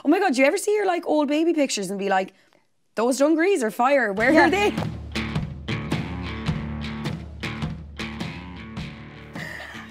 Oh my God, do you ever see your like old baby pictures and be like, those dungarees are fire, where are they?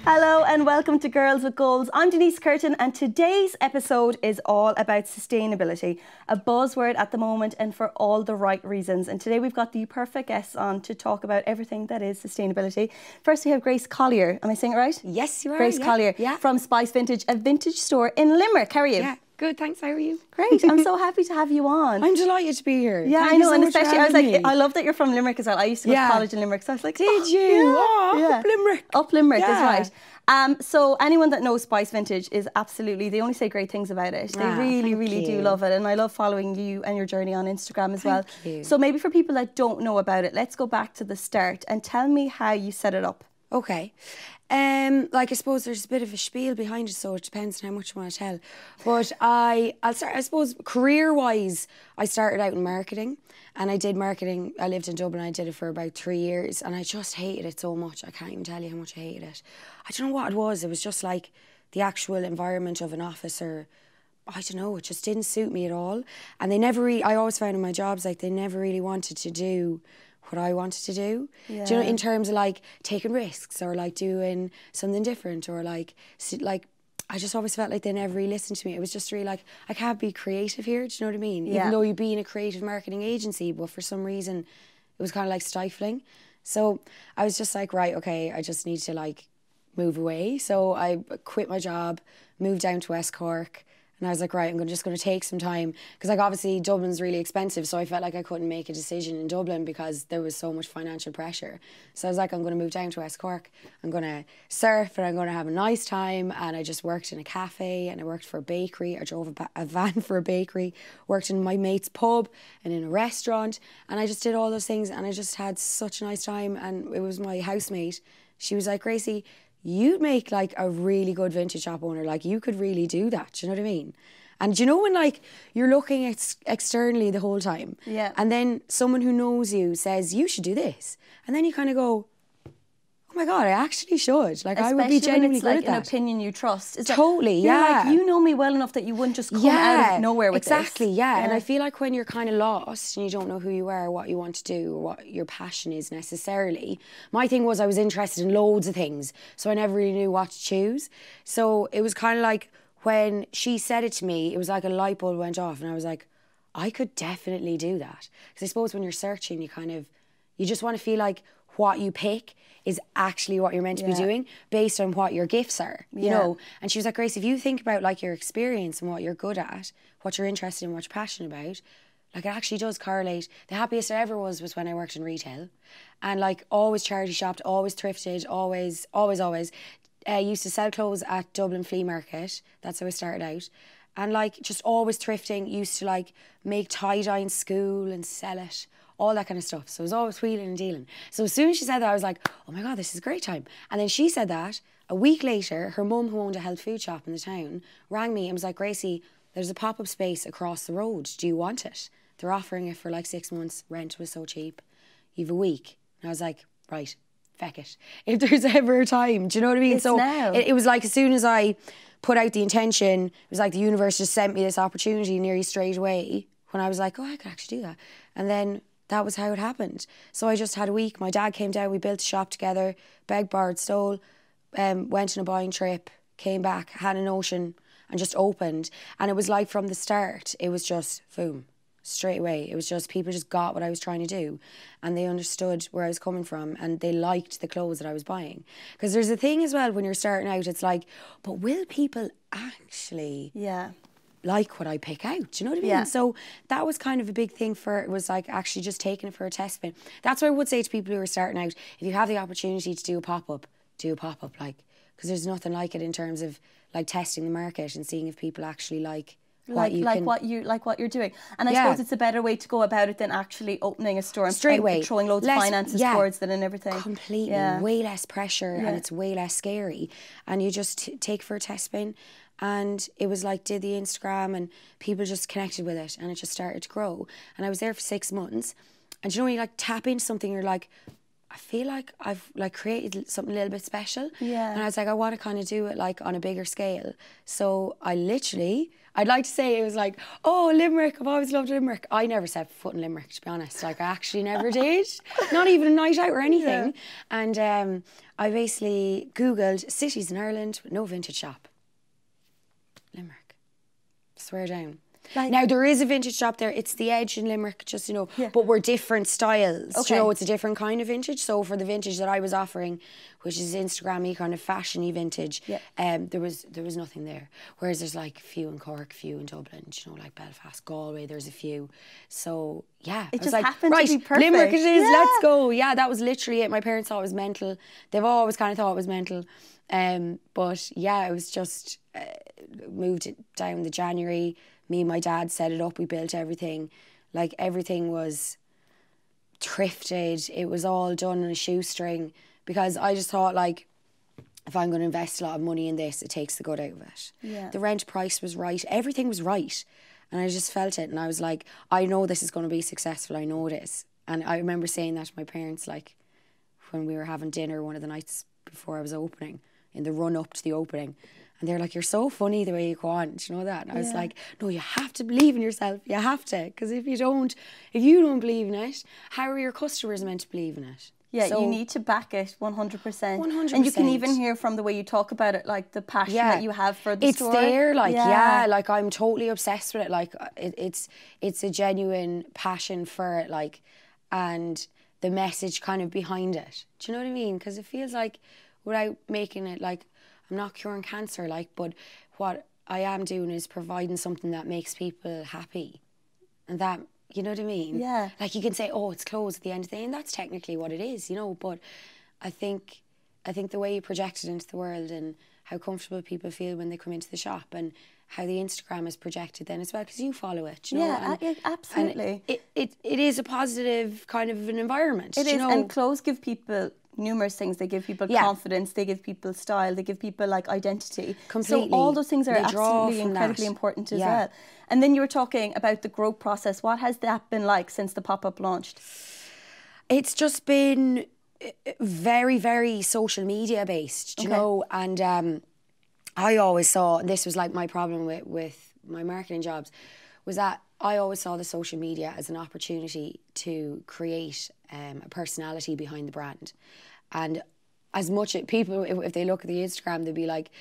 Hello and welcome to Girls with Goals. I'm Denise Curtin and today's episode is all about sustainability, a buzzword at the moment and for all the right reasons. And today we've got the perfect guests on to talk about everything that is sustainability. First we have Gracie Collier. Am I saying it right? Yes, you are. Gracie Collier from Spice Vintage, a vintage store in Limerick. How are you? Yeah, good, thanks. How are you? Great. I'm so happy to have you on. I'm delighted to be here. Yeah, Thank I know, you so and much for especially I was having like, me. I love that you're from Limerick as well. I used to go to college in Limerick, so I was like, Did you? Up Limerick. Up Limerick is Yeah. right. So anyone that knows Spice Vintage is absolutely, they only say great things about it. They really do love it. And I love following you and your journey on Instagram as well. Thank you. So maybe for people that don't know about it, let's go back to the start and tell me how you set it up. Okay. Like I suppose there's a bit of a spiel behind it, so it depends on how much you want to tell. But I'll start, I suppose, career-wise, I started out in marketing. And I did marketing, I lived in Dublin, I did it for about 3 years and I just hated it so much. I can't even tell you how much I hated it. I don't know what it was just like the actual environment of an office, or I don't know, it just didn't suit me at all. And they never really, I always found in my jobs, like they never really wanted to do what I wanted to do. Yeah. Do you know, in terms of like taking risks or like doing something different or like I just always felt like they never really listened to me. It was just really like, I can't be creative here, do you know what I mean? Yeah. Even though you'd be in a creative marketing agency, but for some reason it was kind of like stifling. So I was just like, right, okay, I just need to like move away. So I quit my job, moved down to West Cork, and I was like, right, I'm just going to take some time. Because like obviously Dublin's really expensive, so I felt like I couldn't make a decision in Dublin because there was so much financial pressure. So I was like, I'm going to move down to West Cork. I'm going to surf and I'm going to have a nice time. And I just worked in a cafe and I worked for a bakery. I drove a van for a bakery, worked in my mate's pub and in a restaurant. And I just did all those things and I just had such a nice time. And it was my housemate. She was like, Gracie, you'd make like a really good vintage shop owner. Like you could really do that. Do you know what I mean? And do you know when like you're looking externally the whole time, and then someone who knows you says you should do this, and then you kind of go, oh my God, I actually should. Like I would be genuinely good at that. Especially when it's like an opinion you trust. Is Totally, you're like, you know me well enough that you wouldn't just come out of nowhere with exactly, this. yeah. And I feel like when you're kind of lost and you don't know who you are, what you want to do, or what your passion is necessarily. My thing was I was interested in loads of things, so I never really knew what to choose. So it was kind of like when she said it to me, it was like a light bulb went off and I was like, I could definitely do that. Because I suppose when you're searching, you just want to feel like what you pick is actually what you're meant to be doing based on what your gifts are, you know? And she was like, Grace, if you think about like your experience and what you're good at, what you're interested in, what you're passionate about, like it actually does correlate. The happiest I ever was when I worked in retail and like always charity shopped, always thrifted, always. Used to sell clothes at Dublin Flea Market. That's how I started out. And like just always thrifting, used to like make tie-dye in school and sell it. All that kind of stuff. So it was always wheeling and dealing. So as soon as she said that, I was like, oh my God, this is a great time. And then she said that. A week later, her mum, who owned a health food shop in the town, rang me and was like, Gracie, there's a pop-up space across the road. Do you want it? They're offering it for like 6 months. Rent was so cheap. You've a week. And I was like, right, feck it. If there's ever a time, do you know what I mean? It's so now. It was like as soon as I put out the intention, it was like the universe just sent me this opportunity nearly straight away when I was like, oh, I could actually do that. And then that was how it happened. So I just had a week. My dad came down, we built a shop together, begged, borrowed, stole, went on a buying trip, came back, had a notion and just opened. And it was like from the start, it was just boom, straight away. It was just people just got what I was trying to do and they understood where I was coming from and they liked the clothes that I was buying. Because there's a thing as well when you're starting out, it's like, but will people actually like what I pick out? Do you know what I mean? Yeah. So that was kind of a big thing it was like actually just taking it for a test spin. That's what I would say to people who are starting out. If you have the opportunity to do a pop-up, like, because there's nothing like it in terms of like testing the market and seeing if people actually like what you're doing. And I suppose it's a better way to go about it than actually opening a store and straight away throwing loads of finances towards it and everything. Completely. Way less pressure and it's way less scary. And you just take for a test spin. And it was like, did the Instagram and people just connected with it and it just started to grow. And I was there for 6 months. And you know when you like tap into something, you're like, I feel like I've like created something a little bit special. Yeah. And I was like, I want to kind of do it like on a bigger scale. So I I'd like to say it was like, oh, Limerick, I've always loved Limerick. I never set foot in Limerick, to be honest. Like, I actually never did. Not even a night out or anything. Yeah. And I basically Googled cities in Ireland with no vintage shop. Limerick. Swear down. Like, now, there is a vintage shop there. It's The Edge in Limerick, just, you know, but we're different styles. Okay. You know, it's a different kind of vintage. So for the vintage that I was offering, which is Instagram-y, kind of fashion-y vintage, there was nothing there. Whereas there's like a few in Cork, a few in Dublin, you know, like Belfast, Galway, there's a few. So, yeah. It just like, happened to be perfect. Limerick it is, let's go. Yeah, that was literally it. My parents thought it was mental. They've always kind of thought it was mental. But yeah, it was just, moved it down the January. Me and my dad set it up, we built everything. Like, everything was thrifted. It was all done on a shoestring, because I just thought, like, if I'm going to invest a lot of money in this, it takes the good out of it. Yeah. The rent price was right. Everything was right. And I just felt it. And I was like, I know this is going to be successful. I know this. And I remember saying that to my parents, like, when we were having dinner one of the nights before I was opening, in the run up to the opening. And they're like, you're so funny the way you go on. Do you know that? And I was like, no, you have to believe in yourself. You have to. Because if you don't believe in it, how are your customers meant to believe in it? Yeah, so, you need to back it 100%. 100%. And you can even hear from the way you talk about it, like the passion that you have for the store. It's there, like, like, I'm totally obsessed with it. Like, it's a genuine passion for it, like, and the message kind of behind it. Do you know what I mean? Because it feels like, without making it, like, I'm not curing cancer, like, but what I am doing is providing something that makes people happy. And that, you know what I mean? Yeah. Like, you can say, oh, it's closed at the end of the day, and that's technically what it is, you know, but I think the way you project it into the world, and how comfortable people feel when they come into the shop, and how the Instagram is projected then as well, because you follow it, you know? Yeah, absolutely. And it is a positive kind of an environment. It is, you know? and clothes give people numerous things. They give people confidence, they give people style, they give people, like, identity. Completely. So all those things are absolutely incredibly important as well. And then you were talking about the growth process. What has that been like since the pop-up launched? It's just been very, very social media based, you know, and I always saw, and this was like my problem with my marketing jobs, was that I always saw the social media as an opportunity to create a personality behind the brand. And as much as people, if they look at the Instagram, they'd be like,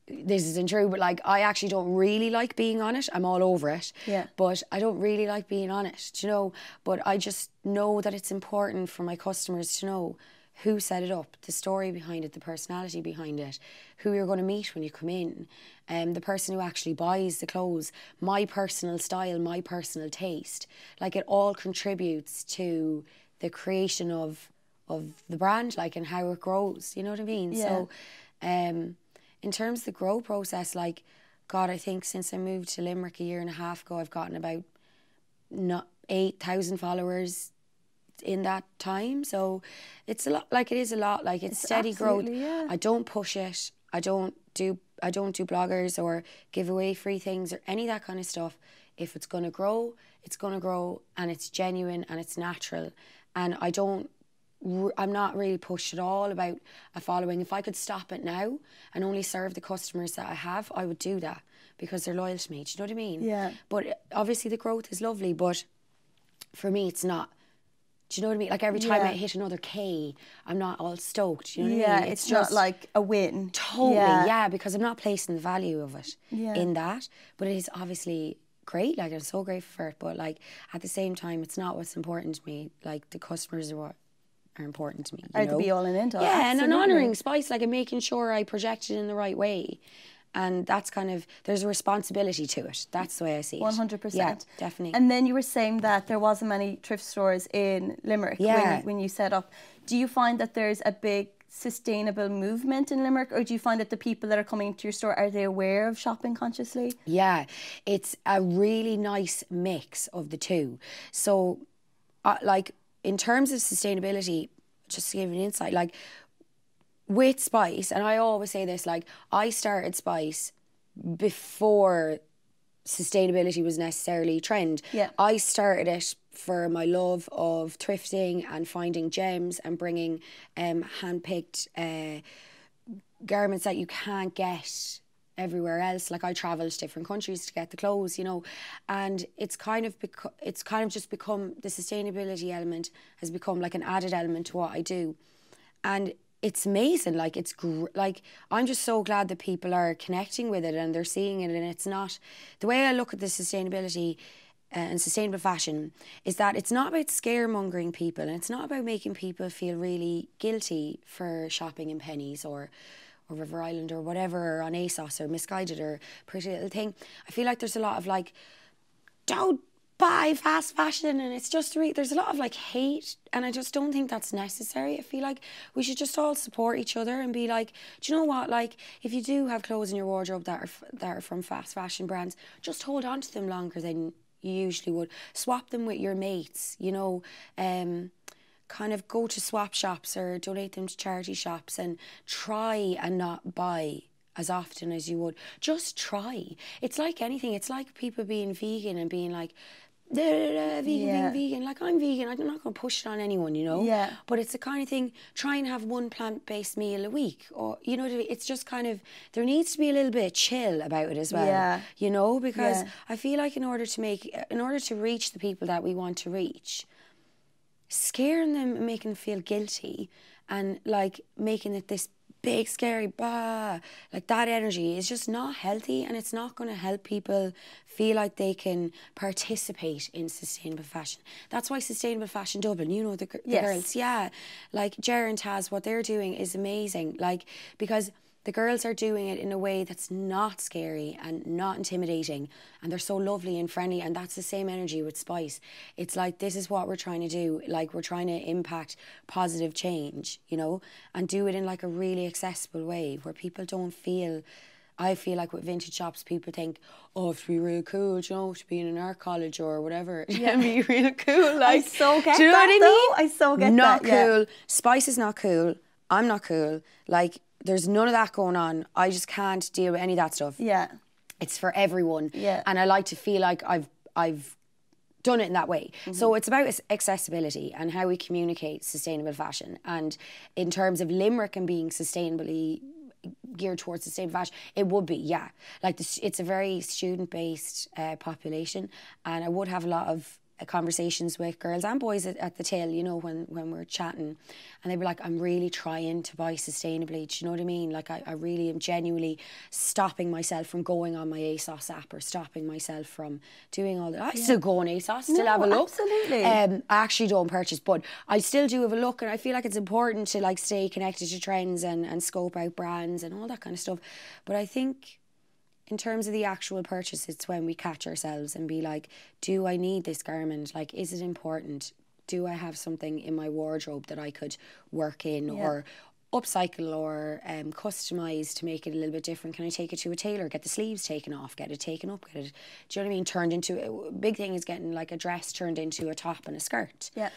this isn't true, but, like, I actually don't really like being on it. I'm all over it. Yeah. But I don't really like being on it, you know. But I just know that it's important for my customers to know who set it up, the story behind it, the personality behind it, who you're going to meet when you come in, the person who actually buys the clothes, my personal style, my personal taste. Like, it all contributes to the creation of the brand, like, and how it grows, you know what I mean? Yeah. So in terms of the grow process, like, God, I think since I moved to Limerick a year and a half ago, I've gotten about 8,000 followers in that time. So it's a lot, like, it is a lot, like, it's steady growth. Yeah. I don't push it. I don't do bloggers or give away free things or any of that kind of stuff. If it's going to grow, it's going to grow, and it's genuine and it's natural. And I'm not really pushed at all about a following. If I could stop it now and only serve the customers that I have, I would do that, because they're loyal to me. Do you know what I mean? Yeah. But obviously the growth is lovely, but for me it's not. Do you know what I mean? Like, every time I hit another K, I'm not all stoked. You know what I mean? It's just not like a win. Totally, yeah, because I'm not placing the value of it in that. But it is obviously great. Like, I'm so grateful for it. But, like, at the same time, it's not what's important to me. Like, the customers are what are important to me. You know? To be all in it. Yeah, and honouring Spice, like, and making sure I project it in the right way. And that's kind of, there's a responsibility to it. That's the way I see it. 100%. Yeah, definitely. And then you were saying that there wasn't many thrift stores in Limerick when you set up. Do you find that there's a big sustainable movement in Limerick, or do you find that the people that are coming to your store, are they aware of shopping consciously? Yeah, it's a really nice mix of the two. So, like, in terms of sustainability, just to give you an insight, like, with Spice, and I always say this, like, I started Spice before sustainability was necessarily a trend. Yeah. I started it for my love of thrifting and finding gems and bringing hand-picked garments that you can't get everywhere else. Like I travel to different countries to get the clothes, you know, and it's kind of just become, the sustainability element has become like an added element to what I do, and it's amazing. Like like I'm just so glad that people are connecting with it and they're seeing it, and it's not the way I look at the sustainability and sustainable fashion is that it's not about scaremongering people, and it's not about making people feel really guilty for shopping in Pennies or River Island or whatever, or on ASOS or Misguided or Pretty Little Thing. I feel like there's a lot of like, don't buy fast fashion, and it's just there's a lot of like hate, and I just don't think that's necessary. I feel like we should just all support each other and be like, do you know what, like if you do have clothes in your wardrobe that are from fast fashion brands, just hold on to them longer than you usually would. Swap them with your mates, you know, kind of go to swap shops or donate them to charity shops, and try and not buy as often as you would. Just try. It's like anything. It's like people being vegan and being like, vegan. Like, I'm vegan. I'm not going to push it on anyone, you know? Yeah. But it's the kind of thing, try and have one plant-based meal a week. Or, you know what I mean? It's just kind of, there needs to be a little bit of chill about it as well. Yeah. You know? Because I feel like in order to reach the people that we want to reach, scaring them and making them feel guilty and like making it this big scary like that energy is just not healthy, and it's not going to help people feel like they can participate in sustainable fashion. That's why Sustainable Fashion Dublin, you know, the girls, like Ger and Taz, what they're doing is amazing, like, because the girls are doing it in a way that's not scary and not intimidating, and they're so lovely and friendly, and that's the same energy with Spice. It's like, this is what we're trying to do. Like, we're trying to impact positive change, you know, and do it in like a really accessible way where people don't feel, I feel like with vintage shops, people think, oh, to be real cool, you know, to be in an art college or whatever, yeah, be real cool. Like, I so get do you know that, what I mean? though. I so get not that. Not cool. Yeah. Spice is not cool. I'm not cool. Like, there's none of that going on. I just can't deal with any of that stuff. Yeah. It's for everyone. Yeah. And I like to feel like I've done it in that way. So it's about accessibility and how we communicate sustainable fashion. And in terms of Limerick and being sustainably geared towards sustainable fashion, it would be, yeah. Like, it's a very student-based population, and I would have a lot of conversations with girls and boys at the till, you know, when we're chatting, and they'd be like, I'm really trying to buy sustainably, do you know what I mean? Like, I really am genuinely stopping myself from going on my ASOS app or stopping myself from doing all that. I still go on ASOS, still have a look. Absolutely. I actually don't purchase, but I still do have a look, and I feel like it's important to like stay connected to trends and scope out brands and all that kind of stuff. But I think in terms of the actual purchase, it's when we catch ourselves and be like, do I need this garment? Like, is it important? Do I have something in my wardrobe that I could work in or upcycle or customise to make it a little bit different? Can I take it to a tailor, get the sleeves taken off, get it taken up, get it, do you know what I mean, turned into, a big thing is getting like a dress turned into a top and a skirt. Yeah.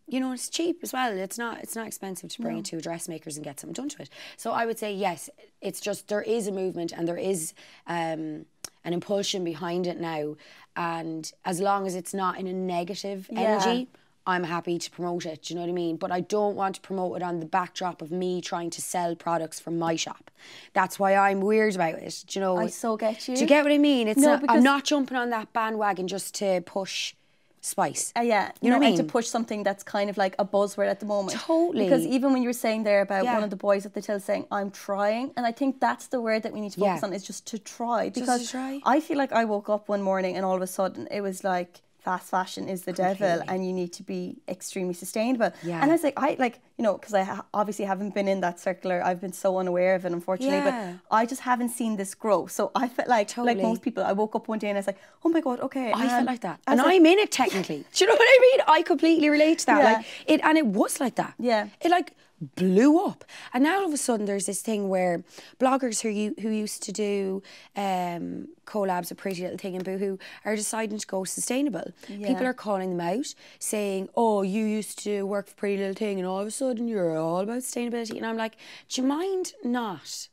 You know, it's cheap as well. It's not expensive to bring it to a dressmaker's and get something done to it. So I would say, yes, it's just, there is a movement and there is an impulsion behind it now. And as long as it's not in a negative energy, I'm happy to promote it, do you know what I mean? But I don't want to promote it on the backdrop of me trying to sell products from my shop. That's why I'm weird about it, do you know? I so get you. Do you get what I mean? It's not, I'm not jumping on that bandwagon just to push Spice. Yeah, you know what I mean? And to push something that's kind of like a buzzword at the moment. Totally. Because even when you were saying there about one of the boys at the till saying, I'm trying, and I think that's the word that we need to focus on, is just to try. Because just to try. I feel like I woke up one morning and all of a sudden it was like, fast fashion is the devil and you need to be extremely sustainable. Yeah. And I was like, you know, because I obviously haven't been in that circular, I've been so unaware of it, unfortunately, but I just haven't seen this grow. So I felt like most people, I woke up one day and I was like, oh my God, okay. I felt like that. And I'm in it technically. Do you know what I mean? I completely relate to that. Yeah. Like it was like that. Yeah. It like blew up. And now all of a sudden there's this thing where bloggers who used to do collabs with Pretty Little Thing and Boohoo are deciding to go sustainable. Yeah. People are calling them out, saying, oh, you used to work for Pretty Little Thing and all of a sudden you're all about sustainability. And I'm like, do you mind not?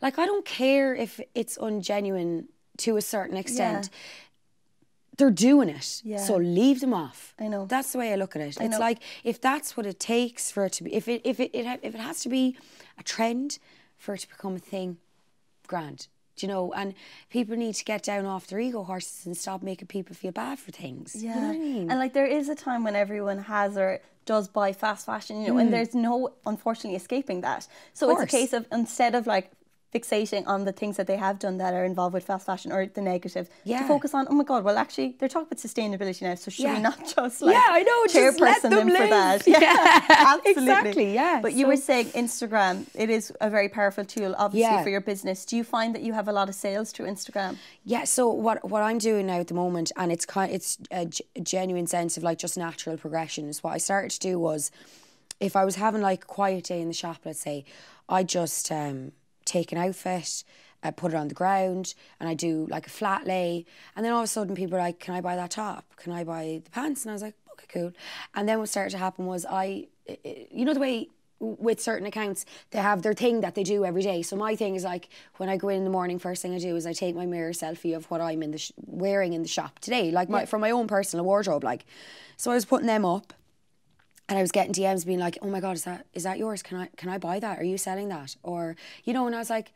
Like, I don't care if it's ungenuine to a certain extent. Yeah. They're doing it, so leave them off. I know. That's the way I look at it. It's like, if that's what it takes for it to be, if it has to be a trend for it to become a thing, grand. Do you know? And people need to get down off their ego horses and stop making people feel bad for things. Yeah. You know what I mean? And like there is a time when everyone has or does buy fast fashion, you know, and there's no, unfortunately, escaping that. So it's a case of, instead of like fixating on the things that they have done that are involved with fast fashion or the negative, to focus on, oh my God, well actually they're talking about sustainability now, so should we not just like I know, just let chairperson them them for live. that? Yeah, absolutely. Exactly, yeah. But you were saying Instagram, it is a very powerful tool, obviously, for your business. Do you find that you have a lot of sales through Instagram? Yeah, so what I'm doing now at the moment, and it's a genuine sense of like just natural progression, is what I started to do was, if I was having like a quiet day in the shop, let's say, I just take an outfit, I put it on the ground, and I do like a flat lay, and then all of a sudden people are like, can I buy that top? Can I buy the pants? And I was like, okay, cool. And then what started to happen was you know the way with certain accounts, they have their thing that they do every day. So my thing is like, when I go in the morning, first thing I do is I take my mirror selfie of what I'm wearing in the shop today, like from my own personal wardrobe. Like, so I was putting them up, and I was getting DMs being like, oh my God, is that yours? Can I buy that? Are you selling that? Or, you know, and I was like,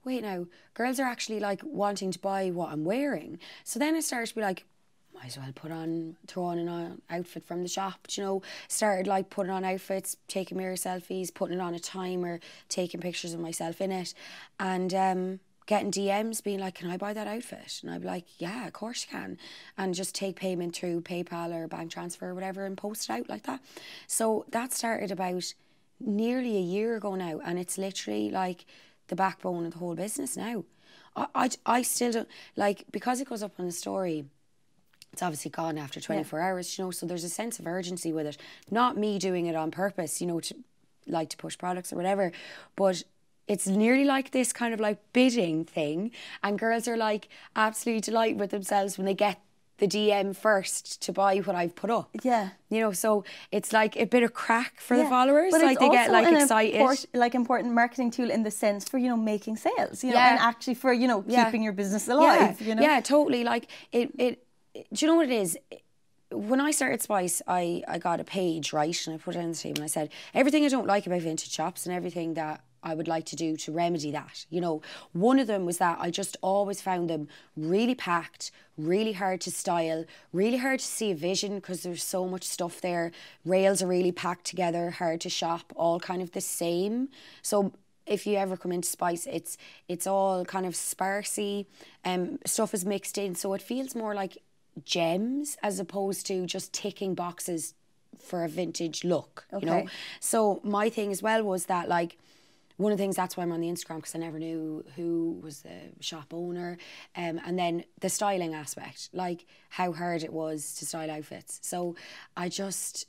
wait now, girls are actually like wanting to buy what I'm wearing. So then I started to be like, might as well throw on an outfit from the shop, you know. Started like putting on outfits, taking mirror selfies, putting it on a timer, taking pictures of myself in it, and getting DMs being like, can I buy that outfit? And I'd be like, yeah, of course you can. And just take payment through PayPal or bank transfer or whatever and post it out like that. So that started about nearly a year ago now, and it's literally like the backbone of the whole business now. I still don't, like, because it goes up on the story, it's obviously gone after 24 hours, you know, so there's a sense of urgency with it. Not me doing it on purpose, you know, to push products or whatever, but it's nearly like this kind of like bidding thing, and girls are like absolutely delighted with themselves when they get the DM first to buy what I've put up. Yeah. You know, so it's like a bit of crack for the followers. But like they get like excited. Important marketing tool in the sense for, you know, making sales, you know, and actually for, you know, keeping your business alive, you know. Yeah, totally. Like do you know what it is? When I started Spice, I got a page, right? And I put it on the table and I said, everything I don't like about vintage shops and everything that I would like to do to remedy that. You know, one of them was that I just always found them really packed, really hard to style, really hard to see a vision because there's so much stuff there. Rails are really packed together, hard to shop, all kind of the same. So if you ever come into Spice, it's all kind of sparsy, stuff is mixed in, so it feels more like gems as opposed to just ticking boxes for a vintage look, you know. So my thing as well was that, like, one of the things, that's why I'm on the Instagram, because I never knew who was the shop owner, and then the styling aspect, like how hard it was to style outfits. So I just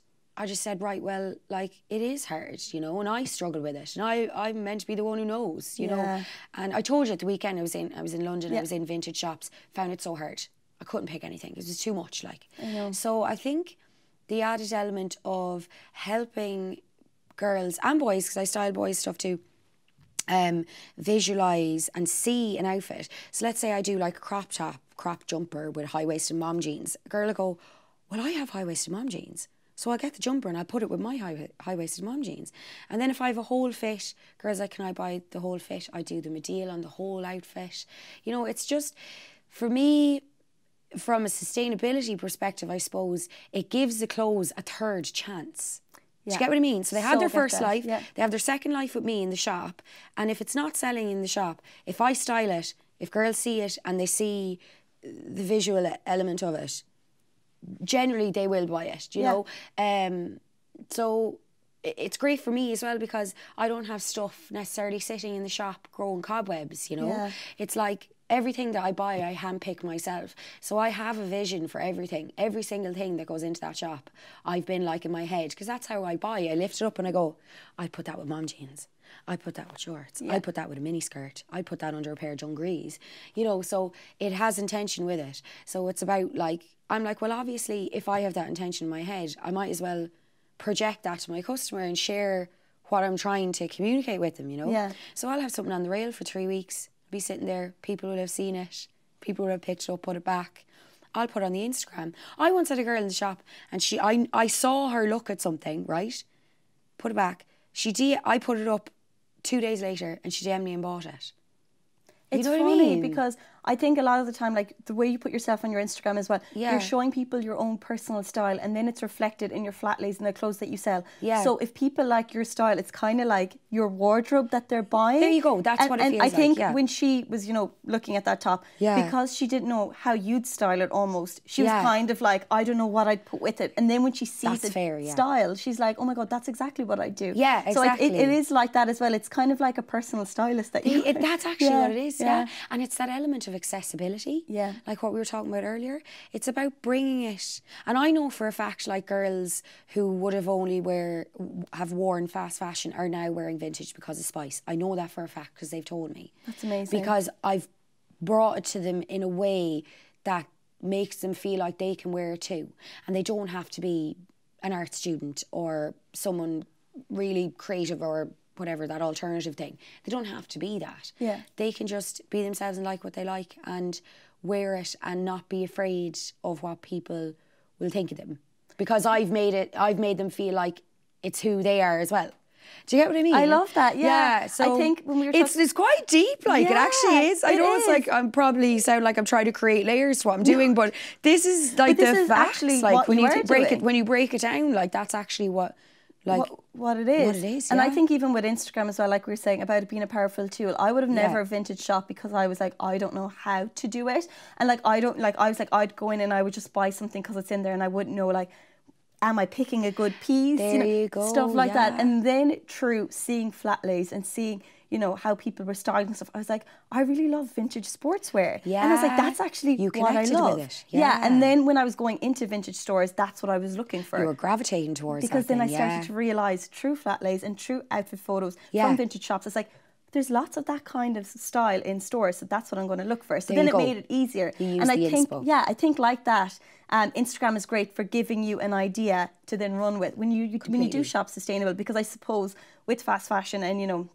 said, right, well, like, it is hard, you know, and I struggle with it, and I'm meant to be the one who knows, you know. And I told you at the weekend I was in London, I was in vintage shops, found it so hard. I couldn't pick anything. It was too much, like. So I think the added element of helping girls and boys, because I style boys stuff too, visualise and see an outfit. So let's say I do like a crop top, crop jumper with high-waisted mom jeans. A girl will go, well, I have high-waisted mom jeans. So I'll get the jumper and I'll put it with my high-waisted mom jeans. And then if I have a whole fit, girls like, can I buy the whole fit? I do them a deal on the whole outfit. You know, it's just, for me, from a sustainability perspective, I suppose, it gives the clothes a third chance. Do you get what I mean? So they had their first life, they have their second life with me in the shop, and if it's not selling in the shop, if I style it, if girls see it and they see the visual element of it, generally they will buy it, do you know? So it's great for me as well, because I don't have stuff necessarily sitting in the shop growing cobwebs, you know? It's like, everything that I buy, I handpick myself. So I have a vision for everything. Every single thing that goes into that shop, I've been like in my head, because that's how I buy. I lift it up and I go, I put that with mom jeans. I put that with shorts. I put that with a mini skirt. I put that under a pair of dungarees. You know, so it has intention with it. So it's about, like, I'm like, well, obviously, if I have that intention in my head, I might as well project that to my customer and share what I'm trying to communicate with them, you know? So I'll have something on the rail for 3 weeks. Be sitting there, people will have seen it, people will have picked it up, put it back. I'll put it on the Instagram. I once had a girl in the shop, and I saw her look at something, right? Put it back. I put it up 2 days later, and she DM'd me and bought it. It's you know what I funny mean? because I think a lot of the time, like the way you put yourself on your Instagram as well, Yeah. you're showing people your own personal style, and then it's reflected in your flat lays and the clothes that you sell. Yeah. So if people like your style, it's kind of like your wardrobe that they're buying. There you go. That's what it feels like. And I think yeah. when she was, you know, looking at that top, Yeah. because she didn't know how you'd style it almost, she was Yeah. kind of like, I don't know what I'd put with it. And then when she sees That's fair, yeah. style, she's like, oh my God, that's exactly what I do. Yeah, exactly. So it is like that as well. It's kind of like a personal stylist that you That's actually Yeah, what it is, yeah. And it's that element of accessibility. Yeah. Like what we were talking about earlier. It's about bringing it. And I know for a fact, like girls who would have only have worn fast fashion are now wearing vintage because of Spice. I know that for a fact because they've told me. That's amazing. Because I've brought it to them in a way that makes them feel like they can wear it too. And they don't have to be an art student or someone really creative or whatever, that alternative thing. They don't have to be that. Yeah. They can just be themselves and like what they like and wear it and not be afraid of what people will think of them. Because I've made them feel like it's who they are as well. Do you get what I mean? I love that, yeah. So I think when we were it's quite deep, like it actually is. I know it's like I'm probably sound like I'm trying to create layers to what I'm doing, but this is like this the is facts. actually Like what when you you are break doing. it, when you break it down, like that's actually what what it is. What it is, And I yeah. think even with Instagram as well, like we were saying about it being a powerful tool, I would have never vintage shop because I was like, I don't know how to do it. And like, I was like, I'd go in and I would just buy something because it's in there and I wouldn't know like, am I picking a good piece? There you go, Stuff like that. yeah. And then through seeing flat lays and seeing, you know, how people were styling and stuff, I was like, I really love vintage sportswear. Yeah. And I was like, that's actually You what I connected with love. it, Yeah. yeah. And then when I was going into vintage stores, that's what I was looking for. you were gravitating towards Because that then I thing, started to realise true flat lays and true outfit photos Yeah. from vintage shops. It's like, there's lots of that kind of style in stores, so that's what I'm going to look for. So There then you it go. made it easier. You used And I the think, inspo. I think like that, Instagram is great for giving you an idea to then run with when you do Completely. shop sustainable. Because I suppose with fast fashion and, you know,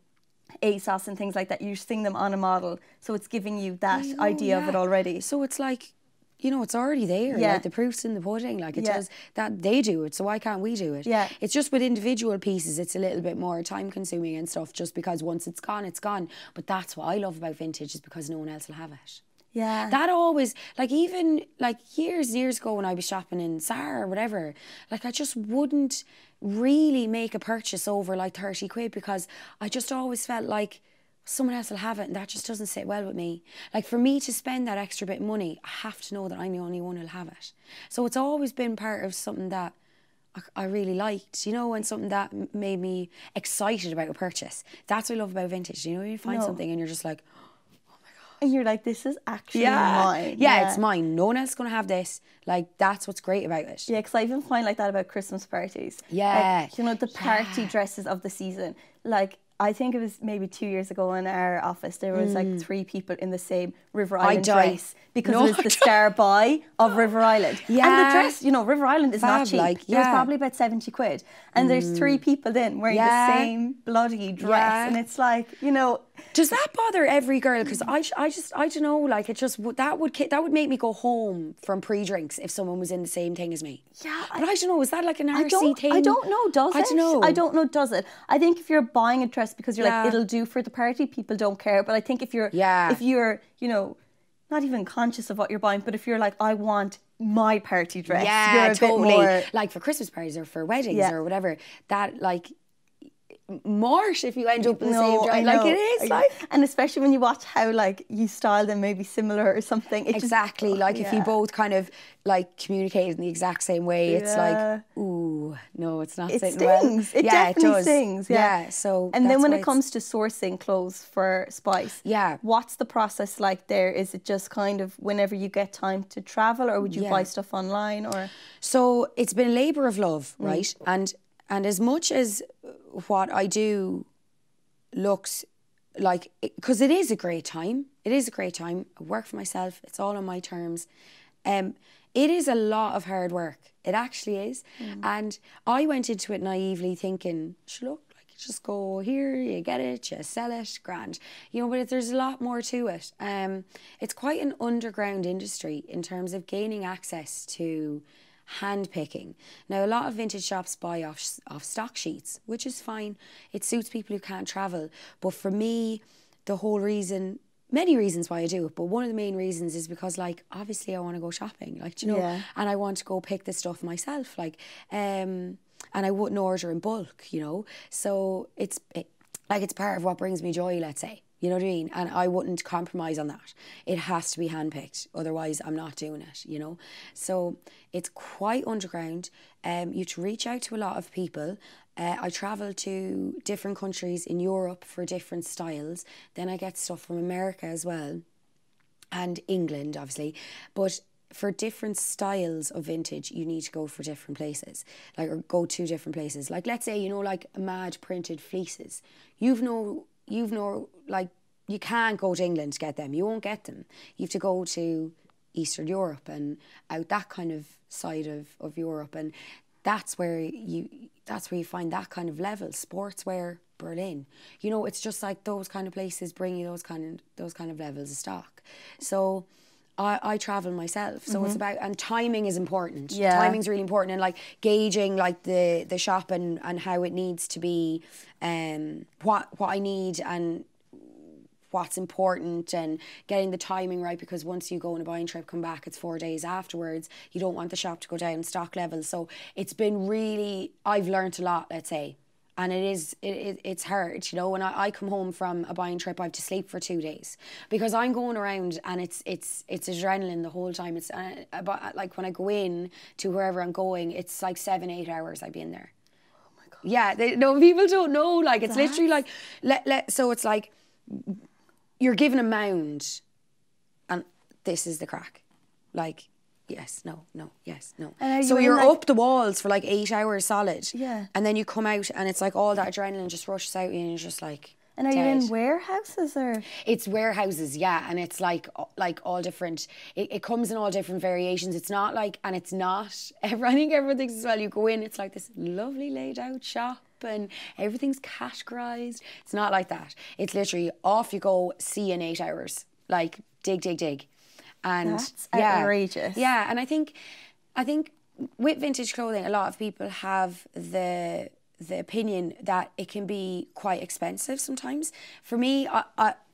ASOS and things like that, you're seeing them on a model, so it's giving you that I know, idea of it yeah. already. So it's like, you know, it's already there. Yeah. Like the proof's in the pudding. Like it Yeah. does that they do it, so why can't we do it? Yeah. It's just with individual pieces, it's a little bit more time consuming and stuff. Just because once it's gone, it's gone. But that's what I love about vintage is because no one else will have it. Yeah. That always, like even like years ago when I was shopping in Zara or whatever, like I just wouldn't really make a purchase over like 30 quid because I just always felt like someone else will have it and that just doesn't sit well with me. Like for me to spend that extra bit of money, I have to know that I'm the only one who'll have it. So it's always been part of something that I really liked, you know, and something that made me excited about a purchase. That's what I love about vintage. You know, you find something and you're just like, And you're like, this is actually mine. Yeah, it's mine. No one else is going to have this. Like, that's what's great about it. Yeah, because I even find like that about Christmas parties. Yeah. Like, you know, the party dresses of the season. Like, I think it was maybe 2 years ago in our office, there was like 3 people in the same River Island dress because it was the star buy of River Island. Yeah. And the dress, you know, River Island is not Fab, cheap. like, It was yeah. probably about 70 quid. And there's 3 people then wearing the same bloody dress. Yeah. And it's like, you know... Does that bother every girl? Because I don't know, like it just, that would make me go home from pre-drinks if someone was in the same thing as me. Yeah. But I don't know, is that like an RC thing? I don't know, does it? I don't know. I don't know, does it? I think if you're buying a dress because you're Yeah. like, it'll do for the party, people don't care. But I think if you're, you know, not even conscious of what you're buying, but if you're like, I want my party dress. Yeah, you're a totally. bit more... Like for Christmas parties or for weddings or whatever, that like... Mort if you end up in the same dress. Like it is like, and especially when you watch how like you style them maybe similar or something. It exactly just, like if you both kind of like communicate in the exact same way, it's like, ooh, no, it's not it sitting stings. well. It Yeah, definitely it does. stings. Yeah. So and then that's when why it comes to sourcing clothes for Spice, what's the process like there? Is it just kind of whenever you get time to travel, or would you buy stuff online? Or so it's been a labour of love, right? And as much as what I do looks like, because it is a great time. It is a great time. I work for myself. It's all on my terms. It is a lot of hard work. It actually is. And I went into it naively thinking, look, like you just go here, you get it, you sell it, grand. You know, but there's a lot more to it. It's quite an underground industry in terms of gaining access to hand picking. Now, a lot of vintage shops buy off stock sheets, which is fine. It suits people who can't travel. But for me, the whole reason many reasons why I do it, but one of the main reasons is because, like, obviously I want to go shopping, like, do you know, and I want to go pick the stuff myself, like, and I wouldn't order in bulk, you know, so it's part of what brings me joy, let's say, you know what I mean, and I wouldn't compromise on that. It has to be handpicked, otherwise I'm not doing it, you know, so it's quite underground. You have to reach out to a lot of people. I travel to different countries in Europe for different styles. Then I get stuff from America as well, and England, obviously. But for different styles of vintage, you need to go for different places, like, or go to different places. Like, let's say, you know, like mad printed fleeces. You've no, like, you can't go to England to get them. You won't get them. You have to go to Eastern Europe and out that kind of side of Europe, and that's where you find that kind of level. Sportswear, Berlin, you know, it's just like those kind of places bring you those kind of levels of stock. So I travel myself, so it's about, and timing is important. Timing's really important, and like gauging like the shop and how it needs to be, what I need and what's important, and getting the timing right, because once you go on a buying trip, come back, it's 4 days afterwards. You don't want the shop to go down stock levels. So it's been really, I've learnt a lot, let's say, and it's hard, you know. When I come home from a buying trip, I have to sleep for 2 days because I'm going around, and it's adrenaline the whole time. It's like when I go in to wherever I'm going, it's like 7-8 hours I'd be in there. Oh my God. Yeah, people don't know, like, it's literally like so it's like you're given a mound, and this is the crack. Like, yes, no, yes, no. So you're up the walls for like 8 hours solid. Yeah. And then you come out, and it's like all that adrenaline just rushes out, and you're just like, and are you in warehouses or? It's warehouses, yeah, and it's like all different. It comes in all different variations. It's not like, and it's not. I think everyone thinks as well. You go in, it's like this lovely laid out shop, and everything's categorized. It's not like that. It's literally off you go, see in 8 hours. Like dig. And that's outrageous. Yeah, and I think with vintage clothing, a lot of people have the opinion that it can be quite expensive sometimes. For me,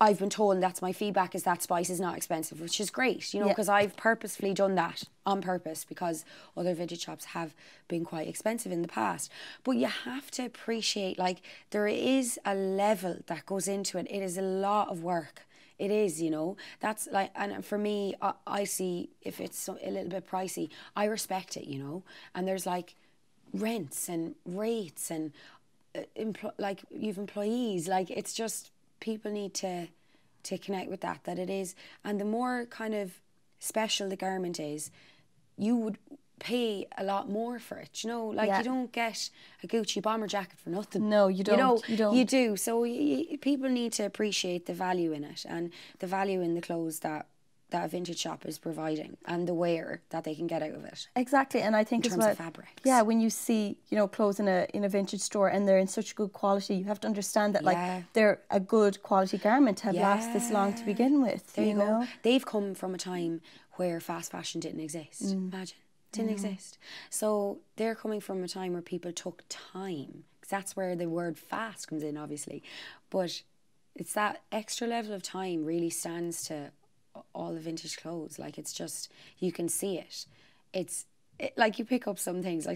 I've been told, and that's my feedback, is that spice is not expensive, which is great, you know, because I've purposefully done that on purpose, because other vintage shops have been quite expensive in the past. But you have to appreciate, like, there is a level that goes into it. It is a lot of work. It is, you know. That's like, and for me, I see if it's a little bit pricey, I respect it, you know. And there's like rents and rates and like you've employees, like, it's just, people need to connect with that it is. And the more kind of special the garment is, you would pay a lot more for it, you know, like you don't get a Gucci bomber jacket for nothing. No, you don't. You know, you do. So people need to appreciate the value in it, and the value in the clothes that a vintage shop is providing, and the wear that they can get out of it. Exactly, and I think in terms of fabrics. Yeah, when you see, you know, clothes in a vintage store and they're in such good quality, you have to understand that like they're a good quality garment to have last this long to begin with. There you know? They've come from a time where fast fashion didn't exist. Imagine. Didn't exist. So they're coming from a time where people took time, because that's where the word fast comes in, obviously. But it's that extra level of time really stands to all the vintage clothes. Like, it's just, you can see it. It's like, you pick up some things I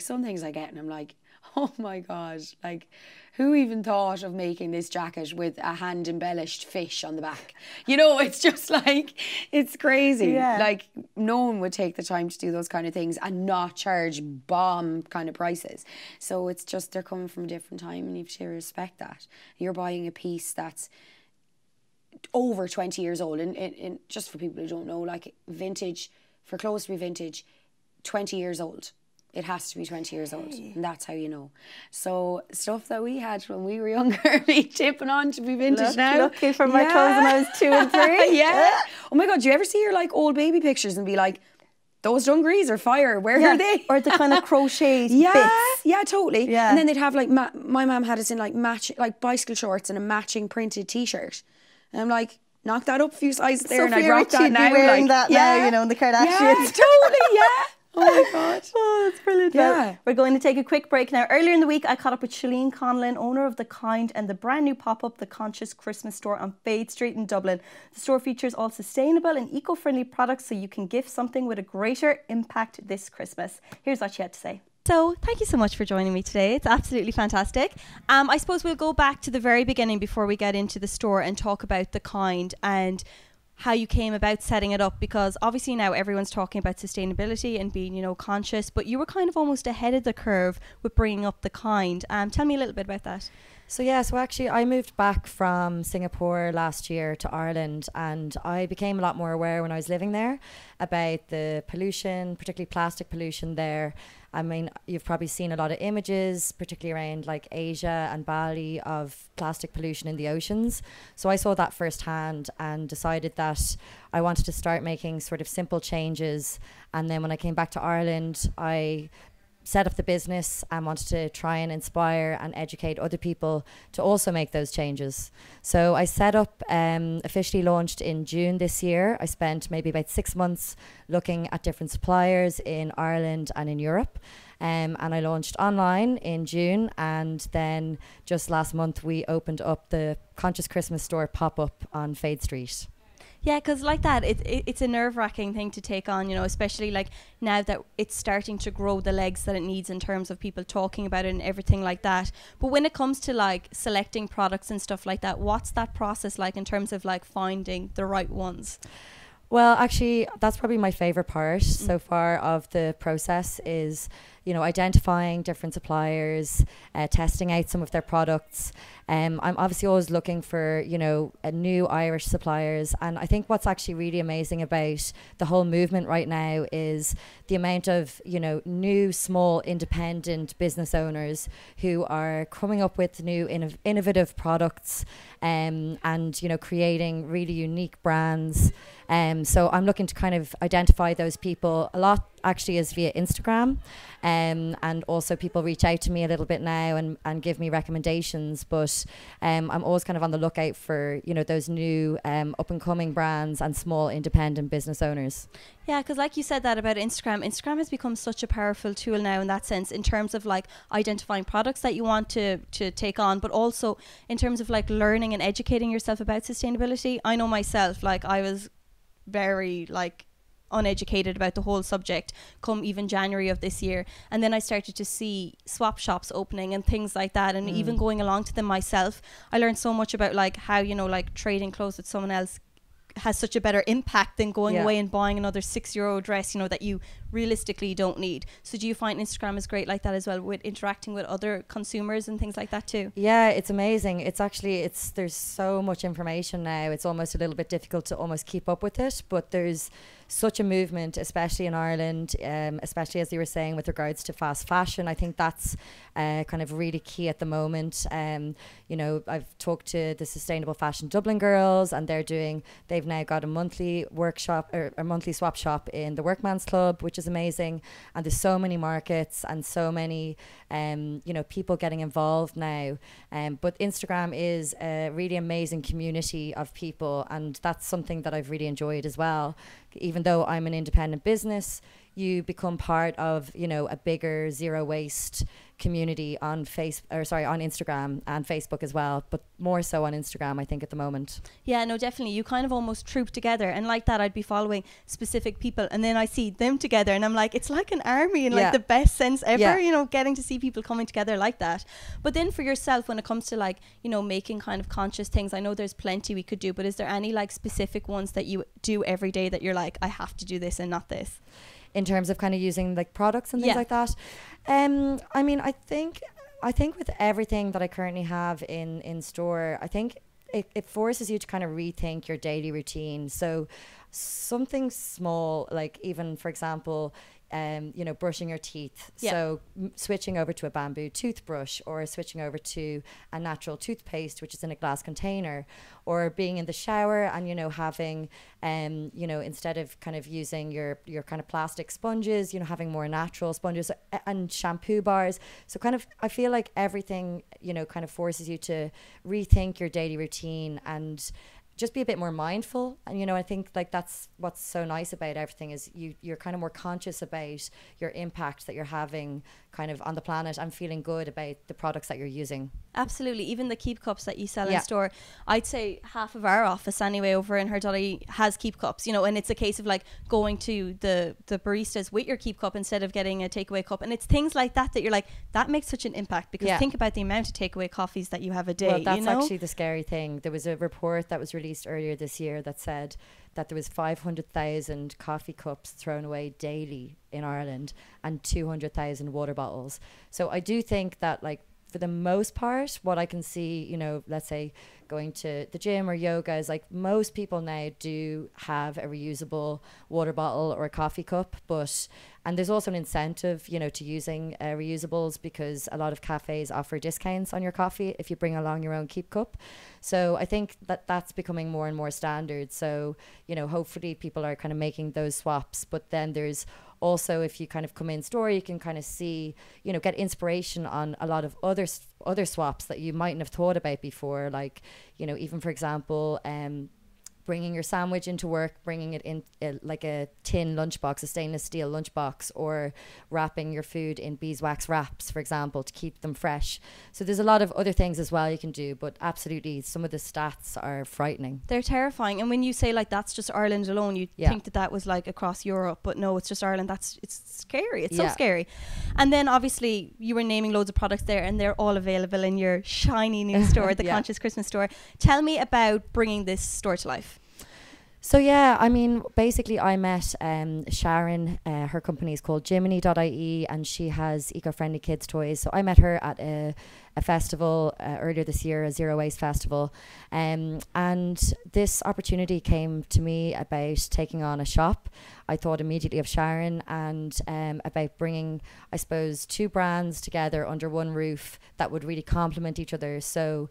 get, and I'm like, oh my God, like, who even thought of making this jacket with a hand embellished fish on the back? You know, it's just like, it's crazy. Yeah. Like, no one would take the time to do those kind of things and not charge bomb kind of prices. So it's just, they're coming from a different time, and you have to respect that. You're buying a piece that's over 20 years old, and just for people who don't know, like, vintage, for clothes to be vintage, 20 years old. It has to be 20 years old, and that's how you know. So stuff that we had when we were younger, be tipping on to be vintage now. Looking for my clothes when I was 2 and 3. Yeah. Oh my God, do you ever see your like old baby pictures and be like, those dungarees are fire, where are they? Or the kind of crocheted bits. Yeah, totally. Yeah. And then they'd have like, my mum had us in like like bicycle shorts and a matching printed t-shirt. And I'm like, knock that up a few sizes there, and I'd rock that now. Wearing that now, you know, in the Kardashians. Yeah, totally, yeah. Oh my God. Oh, that's brilliant. Yeah. Well, we're going to take a quick break now. Earlier in the week, I caught up with Shalene Conlon, owner of The Kind and the brand new pop-up, The Conscious Christmas store on Fade Street in Dublin. The store features all sustainable and eco-friendly products so you can gift something with a greater impact this Christmas. Here's what she had to say. So thank you so much for joining me today. It's absolutely fantastic. I suppose we'll go back to the very beginning before we get into the store and talk about The Kind and how you came about setting it up, because obviously now everyone's talking about sustainability and being, you know, conscious, but you were kind of almost ahead of the curve with bringing up The Kind. Tell me a little bit about that. So actually I moved back from Singapore last year to Ireland, and I became a lot more aware when I was living there about the pollution, particularly plastic pollution there. I mean, you've probably seen a lot of images, particularly around like Asia and Bali, of plastic pollution in the oceans. So I saw that firsthand and decided that I wanted to start making sort of simple changes. And then when I came back to Ireland, I set up the business and wanted to try and inspire and educate other people to also make those changes. So I set up, officially launched in June this year. I spent maybe about 6 months looking at different suppliers in Ireland and in Europe. And I launched online in June, and then just last month we opened up the Conscious Christmas store pop-up on Fade Street. Yeah, because like that, it's a nerve-wracking thing to take on, you know, especially like now that it's starting to grow the legs that it needs in terms of people talking about it and everything like that. But when it comes to like selecting products and stuff like that, what's that process like in terms of like finding the right ones? Well, actually, that's probably my favorite part so far of the process is, you know, identifying different suppliers, testing out some of their products. I'm obviously always looking for, you know, new Irish suppliers. And I think what's actually really amazing about the whole movement right now is the amount of, you know, new, small, independent business owners who are coming up with new innovative products and, you know, creating really unique brands. So I'm looking to kind of identify those people. A lot actually is via Instagram, and also people reach out to me a little bit now and give me recommendations, but I'm always kind of on the lookout for, you know, those new up and coming brands and small independent business owners. Yeah, because like you said that about Instagram has become such a powerful tool now in that sense, in terms of like identifying products that you want to take on, but also in terms of like learning and educating yourself about sustainability. I know myself, like I was very like uneducated about the whole subject come even January of this year, and then I started to see swap shops opening and things like that, and even going along to them myself, I learned so much about like how, you know, like trading clothes with someone else has such a better impact than going away and buying another €6 dress, you know, that you realistically don't need. So do you find Instagram is great like that as well, with interacting with other consumers and things like that too? Yeah, it's amazing. It's actually, there's so much information now. It's almost a little bit difficult to almost keep up with it, but there's such a movement, especially in Ireland, especially as you were saying with regards to fast fashion. I think that's kind of really key at the moment. You know, I've talked to the Sustainable Fashion Dublin girls, and they've now got a monthly workshop or a monthly swap shop in the Workman's Club, which is amazing. And there's so many markets and so many you know, people getting involved now. But Instagram is a really amazing community of people, and that's something that I've really enjoyed as well. Even though I'm an independent business, you become part of, you know, a bigger zero waste community on Instagram and Facebook as well, but more so on Instagram, I think, at the moment. Yeah, no, definitely. You kind of almost troop together, and like that, I'd be following specific people, and then I see them together, and I'm like, it's like an army in like the best sense ever, you know, getting to see people coming together like that. But then for yourself, when it comes to like, you know, making kind of conscious things, I know there's plenty we could do, but is there any like specific ones that you do every day that you're like, I have to do this and not this? In terms of kind of using like products and things like that. I mean, I think with everything that I currently have in store, I think it forces you to kind of rethink your daily routine. So something small, like even, for example, you know, brushing your teeth. So switching over to a bamboo toothbrush, or switching over to a natural toothpaste, which is in a glass container, or being in the shower and, you know, having, you know, instead of kind of using your kind of plastic sponges, you know, having more natural sponges and shampoo bars. So kind of, I feel like everything, you know, kind of forces you to rethink your daily routine and just be a bit more mindful. And, you know, I think like that's what's so nice about everything is you're kind of more conscious about your impact that you're having kind of on the planet and feeling good about the products that you're using. Absolutely. Even the keep cups that you sell in store, I'd say half of our office anyway over in Her.ie has keep cups, you know, and it's a case of like going to the baristas with your keep cup instead of getting a takeaway cup. And it's things like that that you're like, that makes such an impact, because think about the amount of takeaway coffees that you have a day. Well, that's you know? actually the scary thing. There was a report that was released earlier this year that said that there was 500,000 coffee cups thrown away daily in Ireland and 200,000 water bottles. So I do think that, like, for the most part, what I can see, you know, let's say going to the gym or yoga, is like most people now do have a reusable water bottle or a coffee cup, and there's also an incentive, you know, to using reusables, because a lot of cafes offer discounts on your coffee if you bring along your own keep cup. So I think that that's becoming more and more standard. So, you know, hopefully people are kind of making those swaps. But then there's also, if you kind of come in store, you can kind of see, you know, get inspiration on a lot of other swaps that you mightn't have thought about before. Like, you know, even for example, bringing your sandwich into work, bringing it in like a tin lunchbox, a stainless steel lunchbox, or wrapping your food in beeswax wraps, for example, to keep them fresh. So there's a lot of other things as well you can do, but absolutely some of the stats are frightening. They're terrifying. And when you say like that's just Ireland alone, you think that was like across Europe, but no, it's just Ireland. It's scary. It's so scary. And then obviously you were naming loads of products there, and they're all available in your shiny new store, the Conscious Christmas store. Tell me about bringing this store to life. So yeah, I mean, basically I met Sharon, her company is called Jiminy.ie, and she has eco-friendly kids toys. So I met her at a festival earlier this year, a zero waste festival. And this opportunity came to me about taking on a shop. I thought immediately of Sharon and about bringing, I suppose, two brands together under one roof that would really complement each other. So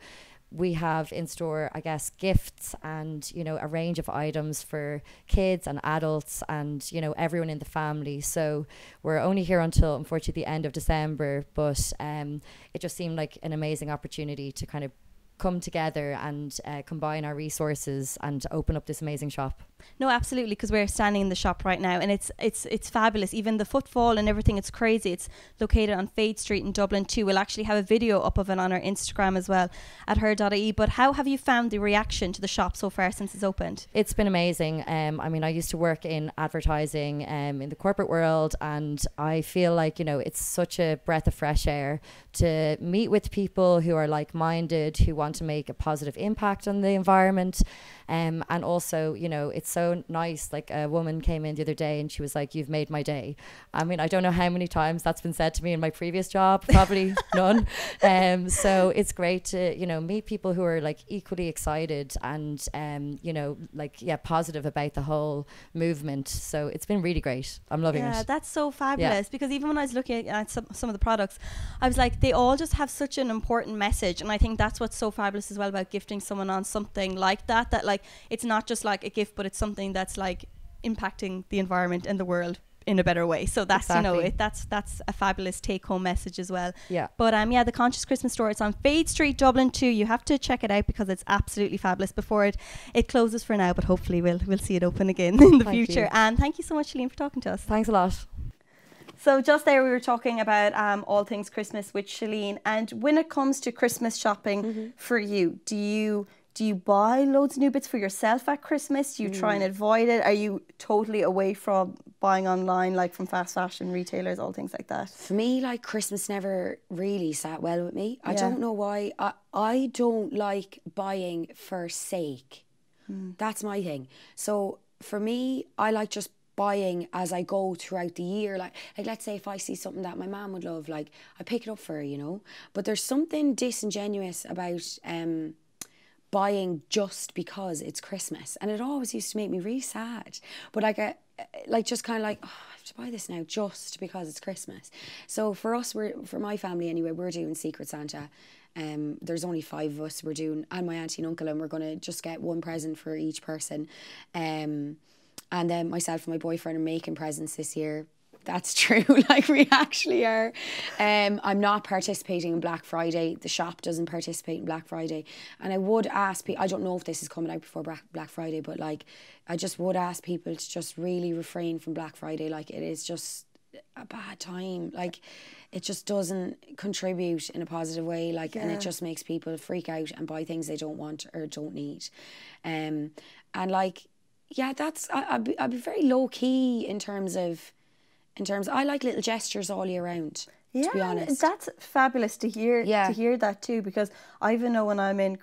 we have in store, I guess, gifts and, you know, a range of items for kids and adults and, you know, everyone in the family. So we're only here until, unfortunately, the end of December, but it just seemed like an amazing opportunity to kind of come together and combine our resources and open up this amazing shop. No, absolutely, because we're standing in the shop right now, and it's fabulous. Even the footfall and everything, it's crazy. It's located on Fade Street in Dublin too. We'll actually have a video up of it on our Instagram as well at Her.ie. But how have you found the reaction to the shop so far since it's opened? It's been amazing. I mean, I used to work in advertising in the corporate world, and I feel like, you know, it's such a breath of fresh air to meet with people who are like-minded, who want to make a positive impact on the environment. And also, you know, it's so nice. Like, a woman came in the other day and she was like, "You've made my day." I mean, I don't know how many times that's been said to me in my previous job, probably none. So it's great to, you know, meet people who are like equally excited and, you know, like, positive about the whole movement. So it's been really great. I'm loving it. Yeah, that's so fabulous, because even when I was looking at some of the products, I was like, they all just have such an important message. And I think that's what's so fabulous as well about gifting someone on something like that, that like, it's not just like a gift, but it's something that's like impacting the environment and the world in a better way. So that's exactly. You know, that's a fabulous take-home message as well. Yeah. But the Conscious Christmas store, it's on Fade Street, Dublin too. You have to check it out because it's absolutely fabulous before it closes for now. But hopefully we'll see it open again in the future. And thank you so much, Shalene, for talking to us. Thanks a lot. So just there we were talking about all things Christmas with Shalene. And when it comes to Christmas shopping for you, do you buy loads of new bits for yourself at Christmas? Do you try and avoid it? Are you totally away from buying online, like from fast fashion retailers, all things like that? For me, like, Christmas never really sat well with me. I don't know why. I don't like buying for sake. That's my thing. So for me, I like just buying as I go throughout the year. Like let's say if I see something that my mum would love, like, I pick it up for her, you know. But there's something disingenuous about buying just because it's Christmas, and it always used to make me really sad. But like just kind of like, oh, I have to buy this now just because it's Christmas. So for us, for my family anyway, we're doing Secret Santa. There's only 5 of us. We're doing, and my auntie and uncle, and we're gonna just get one present for each person. And then myself and my boyfriend are making presents this year. That's true. Like, we actually are. I'm not participating in Black Friday. The shop doesn't participate in Black Friday. And I would ask people, I don't know if this is coming out before Black Friday, but like, I just would ask people to just really refrain from Black Friday. Like, it is just a bad time. Like, it just doesn't contribute in a positive way. Like, and it just makes people freak out and buy things they don't want or don't need. And like, yeah, I'd be very low key in terms I like little gestures all year round, to be honest. That's fabulous to hear that too, because I even know when I'm in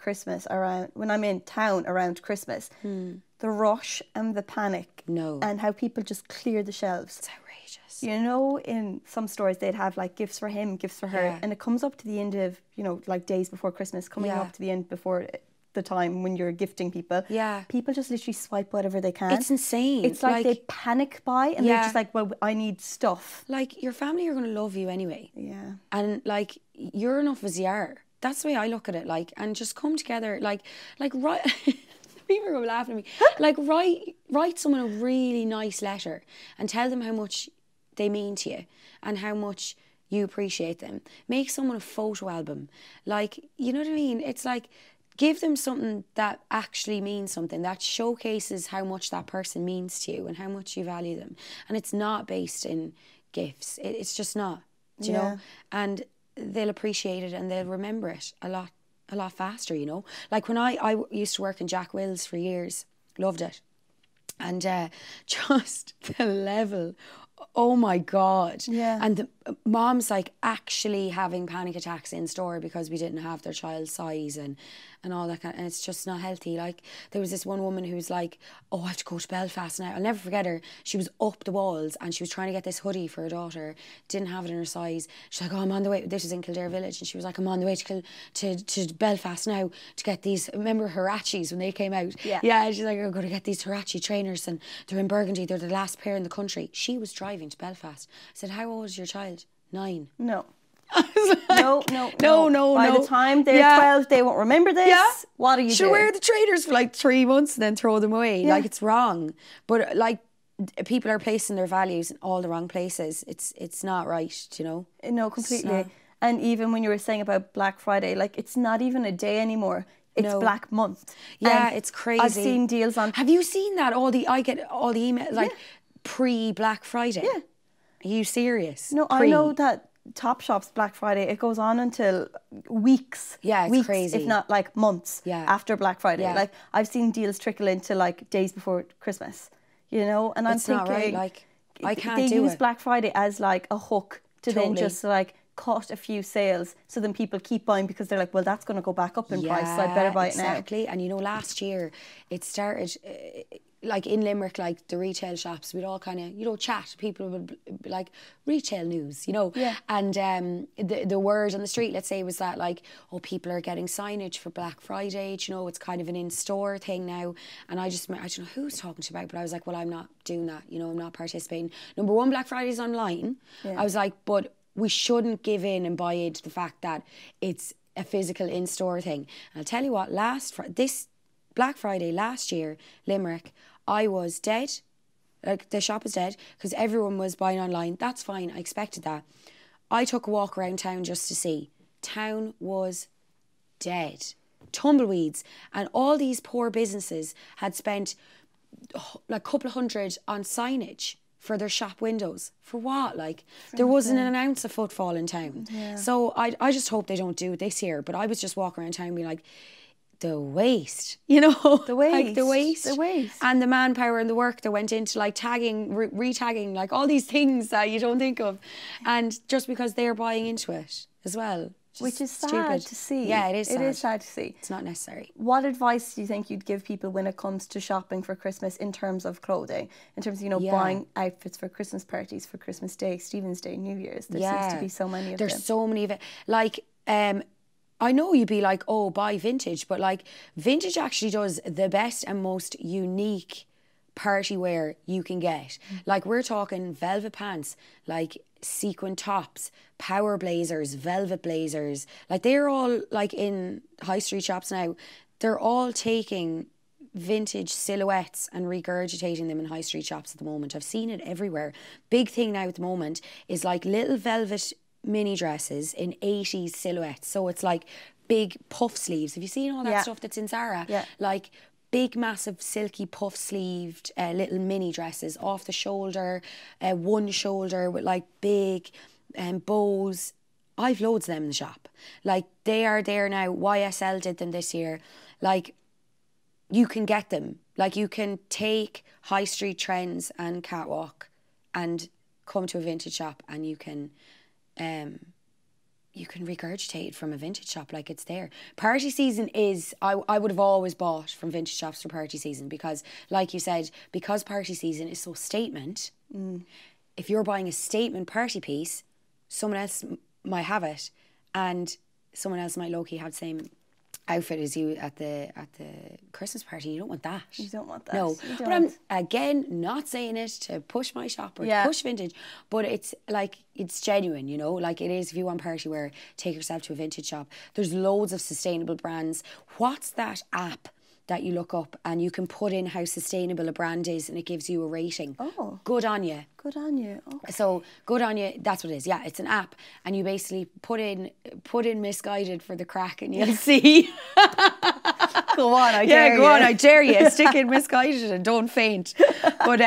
town around Christmas, the rush and the panic and how people just clear the shelves. It's outrageous. You know, in some stores they'd have like gifts for him, gifts for her, and it comes up to the end of, you know, like days before Christmas, coming up to the end before the time when you're gifting people. Yeah. People just literally swipe whatever they can. It's insane. It's like they panic buy and they're just like, well, I need stuff. Like, your family are going to love you anyway. Yeah. And like, you're enough as you are. That's the way I look at it. Like, and just come together. Like write. People are going to laugh at me. Like, write someone a really nice letter and tell them how much they mean to you and how much you appreciate them. Make someone a photo album. Like, you know what I mean? It's like, give them something that actually means something, that showcases how much that person means to you and how much you value them. And it's not based in gifts. It's just not, do you know? And they'll appreciate it and they'll remember it a lot faster, you know? Like, when I used to work in Jack Wills for years, loved it. And just the level, oh my God. Yeah. And the moms like actually having panic attacks in store because we didn't have their child's size and all that kind of, and it's just not healthy. Like, there was this one woman who's like, oh, I have to go to Belfast now. I'll never forget her. She was up the walls and she was trying to get this hoodie for her daughter. Didn't have it in her size. She's like, oh, I'm on the way. This was in Kildare Village. And she was like, I'm on the way to Belfast now to get these, remember Hirachis when they came out? Yeah, she's like, I'm going to get these Hirachi trainers and they're in Burgundy. They're the last pair in the country. She was driving to Belfast. I said, how old is your child? 9. No. Like, no. By the time they're 12, they won't remember this. Yeah. What are you doing? She'll wear the trainers for like 3 months and then throw them away. Like, it's wrong. But like, people are placing their values in all the wrong places. It's not right, you know? No, completely. And even when you were saying about Black Friday, like, it's not even a day anymore. It's Black Month. Yeah, it's crazy. I've seen deals on... Have you seen that? I get all the emails, like, pre-Black Friday. Yeah. Are you serious? No, I know that Topshop's Black Friday, it goes on until weeks. Yeah, it's crazy. If not like months after Black Friday. Yeah. Like, I've seen deals trickle into like days before Christmas, you know? And I'm thinking, not right. Like, I can't do it. They use Black Friday as like a hook to then just like cut a few sales, so then people keep buying because they're like, well, that's going to go back up in price, so I better buy it now. Exactly. And you know, last year it started... like in Limerick, like the retail shops, we'd all kind of, you know, chat. People would be like, retail news, you know. Yeah. And the word on the street, let's say, was that like, oh, people are getting signage for Black Friday. Do you know, it's kind of an in-store thing now. And I don't know who was talking to about, but I was like, well, I'm not doing that. You know, I'm not participating. Number one, Black Friday's online. Yeah. I was like, but we shouldn't give in and buy into the fact that it's a physical in-store thing. And I'll tell you what, this Black Friday last year, Limerick, I was dead. Like, the shop was dead because everyone was buying online. That's fine. I expected that. I took a walk around town just to see. Town was dead. Tumbleweeds. And all these poor businesses had spent like a couple of hundred on signage for their shop windows. For what? Like, there wasn't an ounce of footfall in town. Yeah. So I just hope they don't do it this year. But I was just walking around town being like, the waste, you know, the waste, like the waste, and the manpower and the work that went into like tagging, retagging, like all these things that you don't think of, and just because they're buying into it as well, which is stupid. Sad to see. Yeah, it is. It is sad to see. It's not necessary. What advice do you think you'd give people when it comes to shopping for Christmas in terms of clothing, in terms of, you know, buying outfits for Christmas parties, for Christmas Day, Stephen's Day, New Year's? There seems to be so many of them. There's so many of it. Like, I know you'd be like, oh, buy vintage, but like, vintage actually does the best and most unique party wear you can get. Like, we're talking velvet pants, like sequin tops, power blazers, velvet blazers. Like, they're all like in high street shops now. They're all taking vintage silhouettes and regurgitating them in high street shops at the moment. I've seen it everywhere. Big thing now at the moment is like little velvet mini dresses in 80s silhouettes. So it's like big puff sleeves. Have you seen all that stuff that's in Zara? Yeah. Like big, massive, silky, puff-sleeved little mini dresses off the shoulder, one shoulder with like big bows. I've loads of them in the shop. Like, they are there now. YSL did them this year. Like, you can get them. Like, you can take high street trends and catwalk and come to a vintage shop, and you can regurgitate it from a vintage shop. Like, it's there. Party season is, I would have always bought from vintage shops for party season, because, like you said, because party season is so statement, if you're buying a statement party piece, someone else might have it, and someone else might low-key have the same outfit as you at the Christmas party. You don't want that. You don't want that. No. But I'm, again, not saying it to push my shop or to push vintage, but it's like, it's genuine, you know? Like, it is, if you want party wear, take yourself to a vintage shop. There's loads of sustainable brands. What's that app that you look up and you can put in how sustainable a brand is and it gives you a rating? Oh. Good on you. Good on you. Okay. So, Good on you, that's what it is. Yeah, it's an app, and you basically put in misguided for the crack, and you'll see. Go on, I dare you. Yeah, go on, I dare you. Stick in misguided and don't faint. But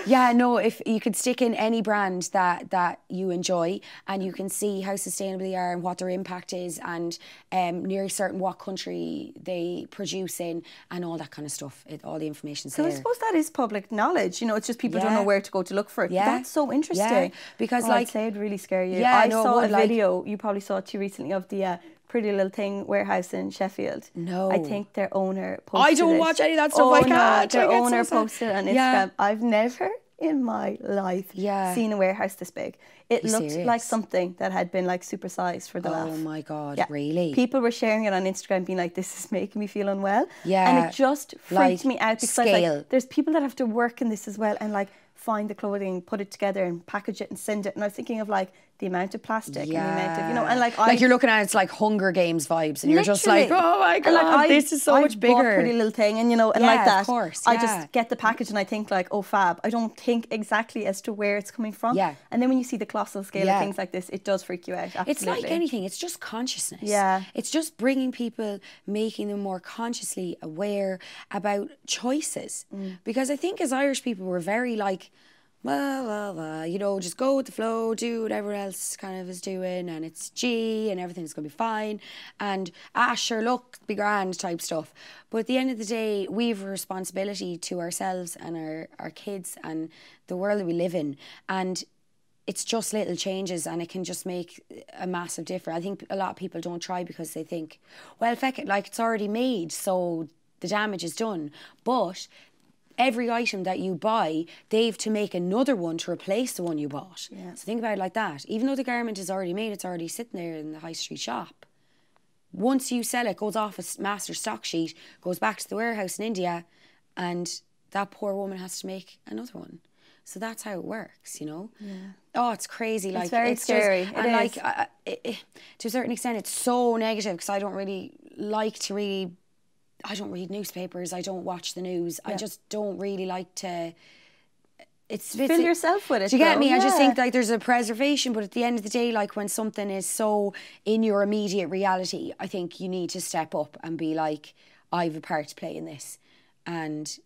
yeah, no, if you could stick in any brand that you enjoy, and you can see how sustainable they are and what their impact is, and near certain what country they produce in, and all that kind of stuff. All the information's there. So I suppose that is public knowledge. You know, it's just people don't know where to go to look for it. Yeah. That's so interesting. Yeah, because I'd say it'd really scare you. Yeah, I no, saw a like, video, you probably saw it too recently, of the Pretty Little Thing warehouse in Sheffield. No. I think their owner posted I don't it. watch any of that stuff. Oh, I can't. No, their I get owner so sad. posted it on Instagram. Yeah. I've never in my life seen a warehouse this big. It looked like something that had been like supersized for the laugh. Oh my God, really? People were sharing it on Instagram being like, this is making me feel unwell. Yeah. And it just freaked me out, because I was like, there's people that have to work in this as well, and like find the clothing, put it together and package it and send it. And I was thinking of like the amount of plastic and the amount of, you know, and like you're looking at it's like Hunger Games vibes, and you're just like, oh my God, like, this is so much bigger. Bought Pretty Little Thing, and you know, and like that, of course, I just get the package and I think like, oh fab. I don't think exactly as to where it's coming from. Yeah. And then when you see the colossal scale of things like this, it does freak you out. Absolutely. It's like anything. It's just consciousness. Yeah. It's just bringing people, making them more consciously aware about choices. Because I think as Irish people, we're very like, well, you know, just go with the flow, do what everyone else kind of is doing, and it's G, and everything's going to be fine, and sure, look, be grand type stuff. But at the end of the day, we have a responsibility to ourselves and our kids and the world that we live in, and it's just little changes, and it can just make a massive difference. I think a lot of people don't try because they think, well, feck it, like, it's already made, so the damage is done. But every item that you buy, they've to make another one to replace the one you bought. Yeah. So think about it like that. Even though the garment is already made, it's already sitting there in the high street shop. Once you sell it, goes off a master stock sheet, goes back to the warehouse in India, and that poor woman has to make another one. So that's how it works, you know? Yeah. Oh, it's crazy. Like, it's very scary. Just, and like, to a certain extent, it's so negative, because I don't really like to I don't read newspapers, I don't watch the news, I just don't really like to... Fill yourself with it. Do you get me? I just think like there's a preservation, but at the end of the day, like when something is so in your immediate reality, I think you need to step up and be like, I have a part to play in this. And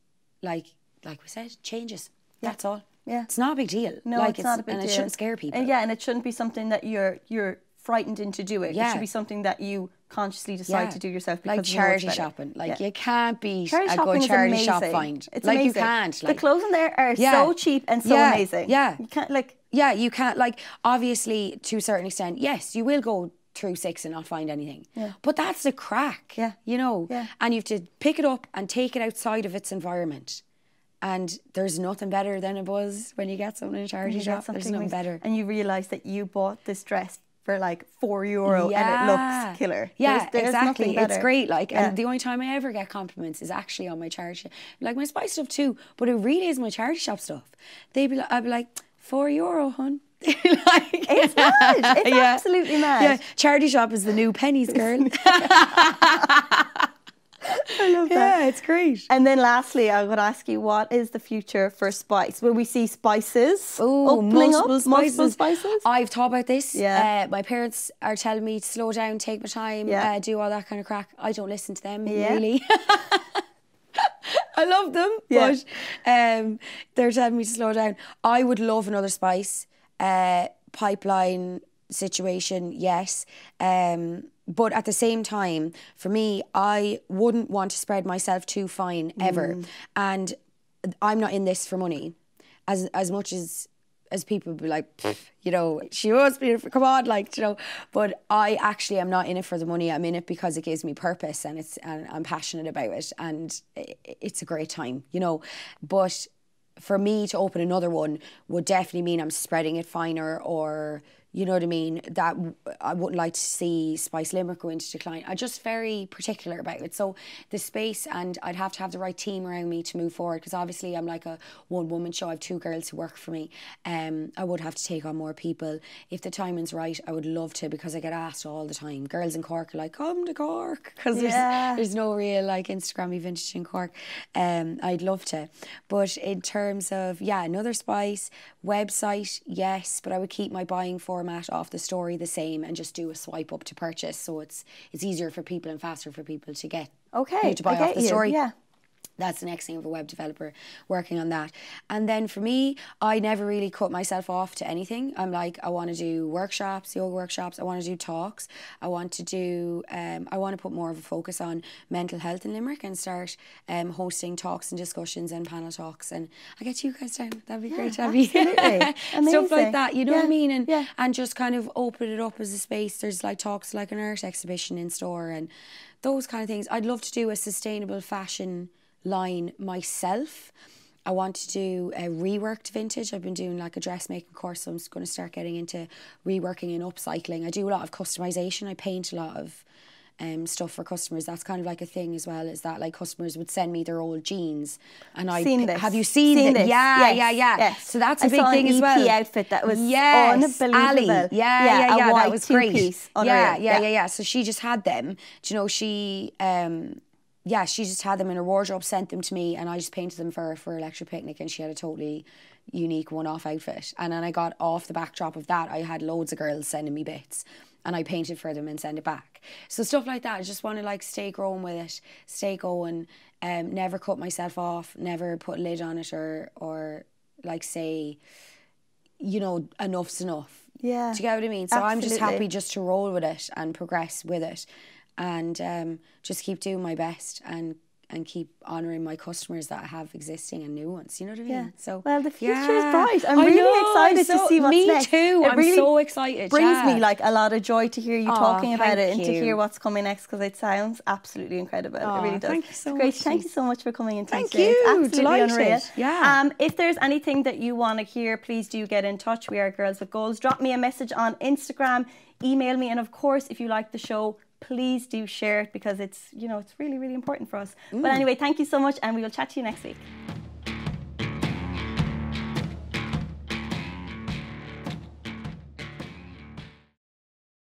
like we said, changes. Yeah. That's all. Yeah. It's not a big deal. No, like, it's not a big deal. And it shouldn't scare people. And and it shouldn't be something that you're frightened into doing. Yeah. It should be something that you consciously decide to do yourself. Because like charity shopping. Like you can't beat a good charity shop find. It's like amazing. You can't. The Like, clothes in there are so cheap and so amazing. Yeah. You can't like... Yeah, you can't, like, obviously, to a certain extent, yes, you will go through 6 and not find anything. Yeah. But that's the crack, you know. Yeah. And you have to pick it up and take it outside of its environment. And there's nothing better than a buzz when you get something in a charity shop. There's nothing better. And you realise that you bought this dress for like €4 and it looks killer. Yeah, there's exactly. It's great. Like, Yeah. and the only time I ever get compliments is actually on my charity. Like my spice stuff too, but it really is my charity shop stuff. I'd be like, €4, hun. Like, it's mad. It's absolutely mad. Yeah, charity shop is the new pennies, girl. I love that. Yeah, it's great. And then lastly, I would ask you, what is the future for spice? Will we see spices? Multiple spices. I've thought about this. Yeah. My parents are telling me to slow down, take my time, do all that kind of crack. I don't listen to them, really. I love them, but they're telling me to slow down. I would love another spice. Pipeline situation, yes. But at the same time, for me, I wouldn't want to spread myself too fine ever. And I'm not in this for money. As much as people be like, you know, she must be, come on, like, you know. But I actually am not in it for the money. I'm in it because it gives me purpose, and I'm passionate about it, and it's a great time, you know. But for me to open another one would definitely mean I'm spreading it finer, or, you know what I mean? That I wouldn't like to see Spice Limerick go into decline. I'm just very particular about it. So the space, and I'd have to have the right team around me to move forward, because obviously I'm like a one-woman show. I have 2 girls who work for me. I would have to take on more people. If the timing's right, I would love to, because I get asked all the time. Girls in Cork are like, come to Cork, because there's no real like Instagrammy vintage in Cork. I'd love to. But in terms of, another spice, website, yes, but I would keep my buying format off the story the same, and just do a swipe up to purchase, so it's easier for people and faster for people to get to buy off the story. That's the next thing of a web developer, working on that. And then for me, I never really cut myself off to anything. I'm like, I want to do workshops, yoga workshops. I want to do talks. I want to do, I want to put more of a focus on mental health in Limerick, and start hosting talks and discussions and panel talks. And I get you guys down. That'd be great to have you. Stuff like that, you know what I mean? And just kind of open it up as a space. There's like talks, like an art exhibition in store, and those kind of things. I'd love to do a sustainable fashion line myself. I want to do a reworked vintage. I've been doing like a dressmaking course, so I'm just going to start getting into reworking and upcycling. I do a lot of customization. I paint a lot of stuff for customers. That's kind of like a thing as well, is that like customers would send me their old jeans, and have you seen this? Yeah. So that's a big thing as well. I saw an EP outfit that was unbelievable. Ali. That was great. Piece. So she just had them. Do you know, she just had them in her wardrobe, sent them to me, and I just painted them for her lecture picnic, and she had a totally unique one-off outfit. And then I got off the backdrop of that, I had loads of girls sending me bits, and I painted for them and sent it back. So stuff like that. I just want to like stay growing with it, stay going, never cut myself off, never put a lid on it, or like say, you know, enough's enough. Yeah. Do you get what I mean? So I'm just happy just to roll with it and progress with it, and just keep doing my best, and keep honouring my customers that I have existing and new ones. You know what I mean? Yeah. So, well, the future is bright. I'm really excited to see what's next. Me too. I'm really so excited. Brings me like a lot of joy to hear you talking about it, and to hear what's coming next, because it sounds absolutely incredible. It really does. Thank you so much. Great. Thank you so much for coming in. Thank you. It's absolutely unreal. Yeah. If there's anything that you want to hear, please do get in touch. We are Girls with Goals. Drop me a message on Instagram, email me, and of course, if you like the show, please do share it, because it's, you know, it's really, really important for us. But anyway, thank you so much, and we will chat to you next week.